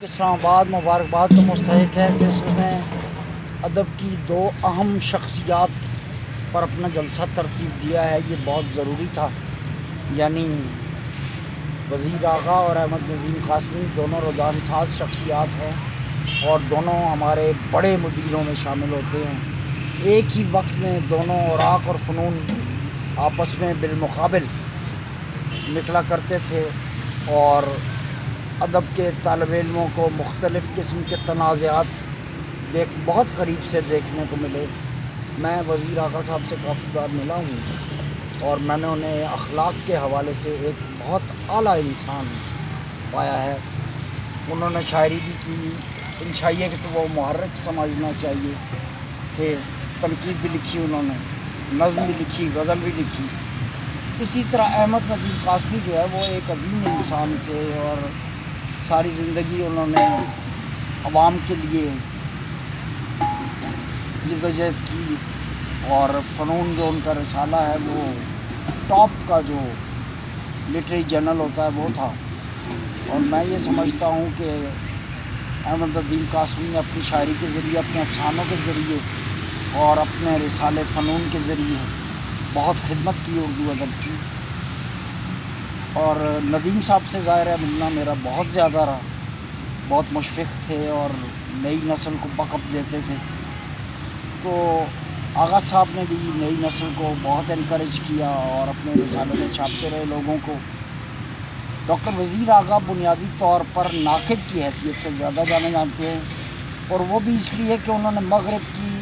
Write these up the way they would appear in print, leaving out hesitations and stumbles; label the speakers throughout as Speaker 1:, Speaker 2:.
Speaker 1: اسلام آباد مبارکباد کا مستحق ہے کہ اس نے ادب کی دو اہم شخصیات پر اپنا جلسہ ترتیب دیا ہے۔ یہ بہت ضروری تھا، یعنی وزیر آغا اور احمد ندیم قاسمی دونوں رجحان ساز شخصیات ہیں اور دونوں ہمارے بڑے مدیروں میں شامل ہوتے ہیں۔ ایک ہی وقت میں دونوں اوراق اور فنون آپس میں بالمقابل نکلا کرتے تھے اور ادب کے طالب علموں کو مختلف قسم کے تنازعات بہت قریب سے دیکھنے کو ملے۔ میں وزیر آغا صاحب سے کافی بار ملا ہوں اور میں نے انہیں اخلاق کے حوالے سے ایک بہت اعلیٰ انسان پایا ہے۔ انہوں نے شاعری بھی کی، ان شاعری کہ تو وہ محرک سمجھنا چاہیے تھے، تنقید بھی لکھی انہوں نے، نظم بھی لکھی، غزل بھی لکھی۔ اسی طرح احمد ندیم قاسمی جو ہے وہ ایک عظیم انسان تھے اور ساری زندگی انہوں نے عوام کے لیے جدوجہد کی اور فنون جو ان کا رسالہ ہے وہ ٹاپ کا جو لٹری جرنل ہوتا ہے وہ تھا۔ اور میں یہ سمجھتا ہوں کہ احمد ندیم قاسمی نے اپنی شاعری کے ذریعے، اپنے افسانوں کے ذریعے اور اپنے رسالے فنون کے ذریعے بہت خدمت کی اردو ادب کی۔ اور ندیم صاحب سے ظاہر ہے ملنا میرا بہت زیادہ رہا، بہت مشفق تھے اور نئی نسل کو بیک اپ دیتے تھے۔ تو آغا صاحب نے بھی نئی نسل کو بہت انکریج کیا اور اپنے رسالے میں چھاپتے رہے لوگوں کو۔ ڈاکٹر وزیر آغا بنیادی طور پر ناقد کی حیثیت سے زیادہ جانے جانتے ہیں، اور وہ بھی اس لیے کہ انہوں نے مغرب کی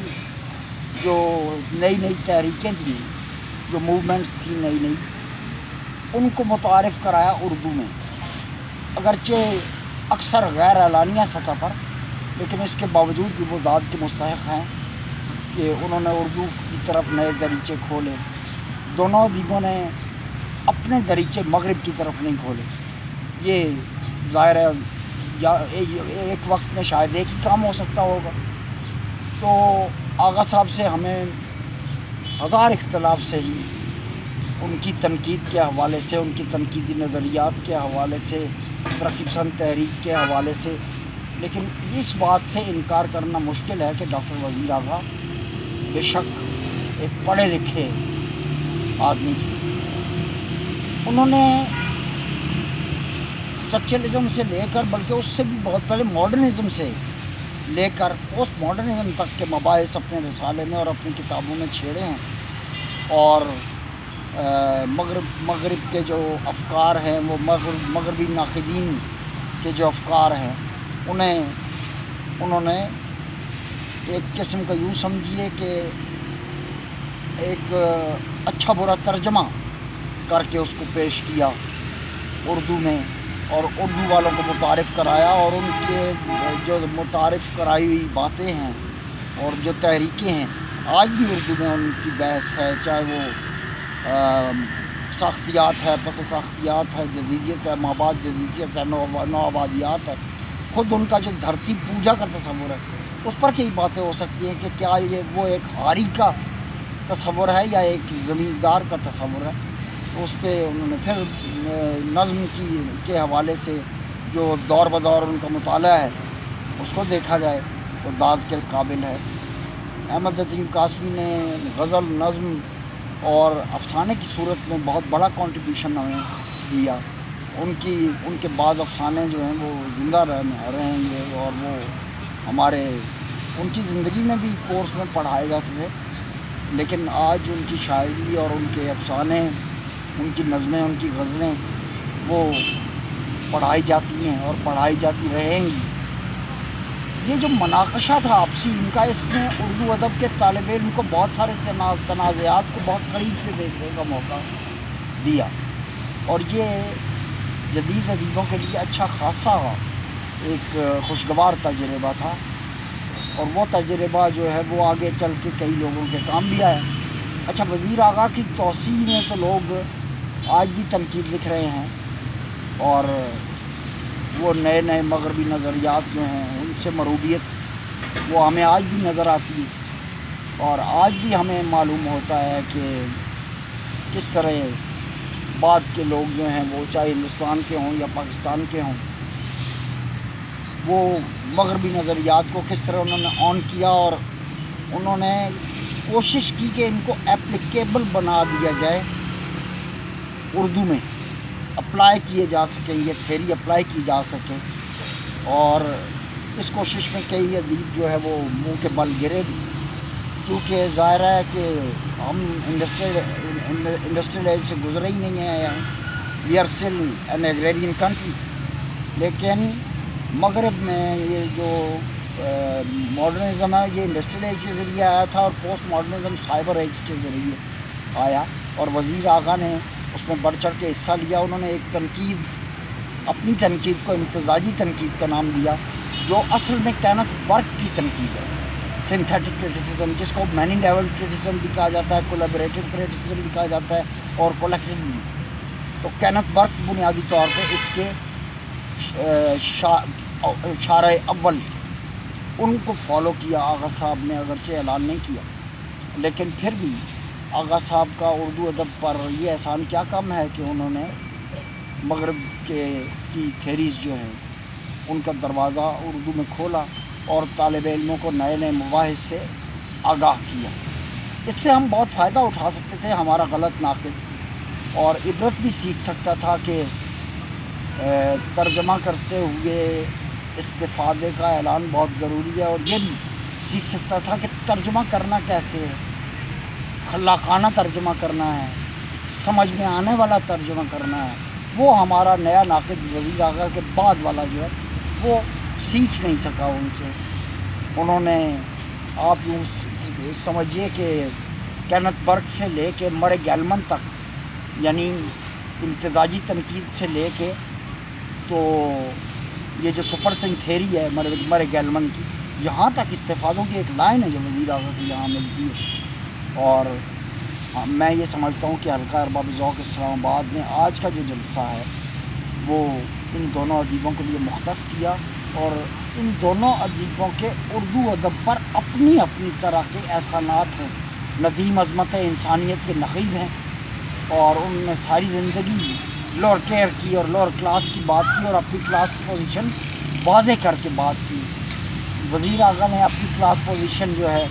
Speaker 1: جو نئی تحریکیں تھیں، جو موومنٹس تھیں نئی ان کو متعارف کرایا اردو میں، اگرچہ اکثر غیر اعلانیہ سطح پر، لیکن اس کے باوجود بھی وہ داد کے مستحق ہیں کہ انہوں نے اردو کی طرف نئے دریچے کھولے۔ دونوں ادیبوں نے اپنے دریچے مغرب کی طرف نہیں کھولے۔ یہ ظاہر ہے یا ایک وقت میں شاید ایک ہی کام ہو سکتا ہوگا۔ تو آغا صاحب سے ہمیں ہزار اختلاف سے ہی ان کی تنقید کے حوالے سے، ان کی تنقیدی نظریات کے حوالے سے، ترقی پسند تحریک کے حوالے سے، لیکن اس بات سے انکار کرنا مشکل ہے کہ ڈاکٹر وزیر آغا بے شک ایک پڑھے لکھے آدمی تھے۔ انہوں نے اسٹرکچرلزم سے لے کر، بلکہ اس سے بھی بہت پہلے ماڈرنزم سے لے کر پوسٹ ماڈرنزم تک کے مباحث اپنے رسالے میں اور اپنی کتابوں میں چھیڑے ہیں، اور مغرب کے جو افکار ہیں، وہ مغربی ناقدین کے جو افکار ہیں، انہوں نے ایک قسم کا یوں سمجھیے کہ ایک اچھا برا ترجمہ کر کے اس کو پیش کیا اردو میں، اور اردو والوں کو متعارف کرایا، اور ان کے جو متعارف کرائی ہوئی باتیں ہیں اور جو تحریکیں ہیں آج بھی اردو میں ان کی بحث ہے، چاہے وہ ساختیات ہے، پس ساختیات ہے، جدیدیت ہے، مابعد جدیدیت ہے، نو آبادیات ہے۔ خود ان کا جو دھرتی پوجا کا تصور ہے، اس پر کئی باتیں ہو سکتی ہیں کہ کیا یہ وہ ایک ہاری کا تصور ہے یا ایک زمیندار کا تصور ہے۔ اس پہ انہوں نے پھر نظم کے حوالے سے جو دور بدور ان کا مطالعہ ہے اس کو دیکھا جائے تو داد کے قابل ہے۔ احمد ندیم قاسمی نے غزل، نظم اور افسانے کی صورت میں بہت بڑا کنٹریبیوشن ہمیں دیا۔ ان کے بعض افسانے جو ہیں وہ زندہ رہیں گے، اور وہ ان کی زندگی میں بھی کورس میں پڑھائے جاتے تھے، لیکن آج ان کی شاعری اور ان کے افسانے، ان کی نظمیں، ان کی غزلیں وہ پڑھائی جاتی ہیں اور پڑھائی جاتی رہیں گی۔ یہ جو مناقشہ تھا آپسی ان کا، اس نے اردو ادب کے طالب علم کو بہت سارے تنازعات کو بہت قریب سے دیکھنے کا موقع دیا، اور یہ جدید ادیبوں کے لیے اچھا خاصا ایک خوشگوار تجربہ تھا، اور وہ تجربہ جو ہے وہ آگے چل کے کئی لوگوں کے کام بھی آیا۔ اچھا، وزیر آغا کی توسیع میں تو لوگ آج بھی تنقید لکھ رہے ہیں، اور وہ نئے مغربی نظریات جو ہیں ان سے مروبیت وہ ہمیں آج بھی نظر آتی ہے، اور آج بھی ہمیں معلوم ہوتا ہے کہ کس طرح بعد کے لوگ جو ہیں وہ چاہے ہندوستان کے ہوں یا پاکستان کے ہوں، وہ مغربی نظریات کو کس طرح انہوں نے آن کیا، اور انہوں نے کوشش کی کہ ان کو اپلیکیبل بنا دیا جائے، اردو میں اپلائی کیے جا سکیں، یہ تھیری اپلائی کی جا سکے. اور اس کوشش میں کئی ادیب جو ہے وہ منہ کے بل گرے بھی، کیونکہ ظاہر ہے کہ ہم انڈسٹریل ایج سے گزرے ہی نہیں ہیں، we are still an agrarian country. لیکن مغرب میں یہ جو ماڈرنزم ہے یہ انڈسٹریل ایج کے ذریعے آیا تھا، اور پوسٹ ماڈرنزم سائبر ایج کے ذریعے آیا. اور وزیر آغا نے اس میں بڑھ چڑھ کے حصہ لیا. انہوں نے ایک تنقید، اپنی تنقید کو امتزاجی تنقید کا نام دیا، جو اصل میں کینتھ برک کی تنقید ہے، سنتھیٹک کرٹیسزم، جس کو مینی لیول کرٹیسزم بھی کہا جاتا ہے، کولیبریٹو کرٹیسزم بھی کہا جاتا ہے، اور کولیکٹیو بھی. تو کینتھ برک بنیادی طور پہ اس کے شارع اول ان کو فالو کیا. آغا صاحب نے اگرچہ اعلان نہیں کیا، لیکن پھر بھی آغا صاحب کا اردو ادب پر یہ احسان کیا کم ہے کہ انہوں نے مغرب کی تھیریز جو ہیں ان کا دروازہ اردو میں کھولا اور طالب علموں کو نئے نئے مباحث سے آگاہ کیا. اس سے ہم بہت فائدہ اٹھا سکتے تھے، ہمارا غلط ناقد، اور عبرت بھی سیکھ سکتا تھا کہ ترجمہ کرتے ہوئے استفادے کا اعلان بہت ضروری ہے، اور یہ بھی سیکھ سکتا تھا کہ ترجمہ کرنا کیسے ہے، خلاقانہ ترجمہ کرنا ہے، سمجھ میں آنے والا ترجمہ کرنا ہے. وہ ہمارا نیا ناقد وزیر آغا کے بعد والا جو ہے وہ سیکھ نہیں سکا ان سے. انہوں نے، آپ یوں سمجھیے کہ کینتھ برک سے لے کے مرے گیلمن تک، یعنی امتزاجی تنقید سے لے کے تو یہ جو سپر سنگ تھیری ہے مرے گیلمن کی، یہاں تک استفادوں کی ایک لائن ہے جو وزیر اعظم کی یہاں ملتی ہے. اور میں یہ سمجھتا ہوں کہ حلقہ ارباب ذوق اسلام آباد نے آج کا جو جلسہ ہے وہ ان دونوں ادیبوں کے لیے مختص کیا، اور ان دونوں ادیبوں کے اردو ادب پر اپنی اپنی طرح کے احسانات ہیں، ندیم عظمت انسانیت کے نقیب ہیں، اور ان نے ساری زندگی لوور ٹیئر کی اور لوور کلاس کی بات کی، اور اپنی کلاس کی پوزیشن واضح کر کے بات کی. وزیر اعلیٰ نے اپنی کلاس پوزیشن جو ہے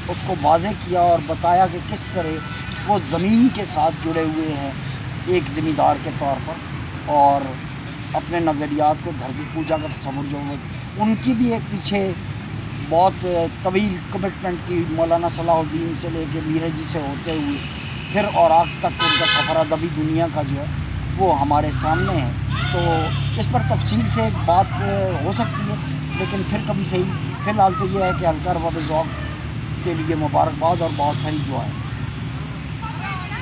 Speaker 1: اس کو واضح کیا اور بتایا کہ کس طرح وہ زمین کے ساتھ جڑے ہوئے ہیں ایک ذمہ دار کے طور پر، اور اپنے نظریات کو دھرتی پوجا کا تصور جو ان کی بھی ایک پیچھے بہت طویل کمٹمنٹ کی، مولانا صلاح الدین سے لے کے میرے جی سے ہوتے ہوئے پھر اوراق تک ان کا سفر ادبی دنیا کا جو ہے وہ ہمارے سامنے ہے. تو اس پر تفصیل سے بات ہو سکتی ہے، لیکن پھر کبھی صحیح. فی الحال تو یہ ہے کہ حلقہ ارباب ذوق کے لیے مبارکباد اور بہت ساری دعائیں.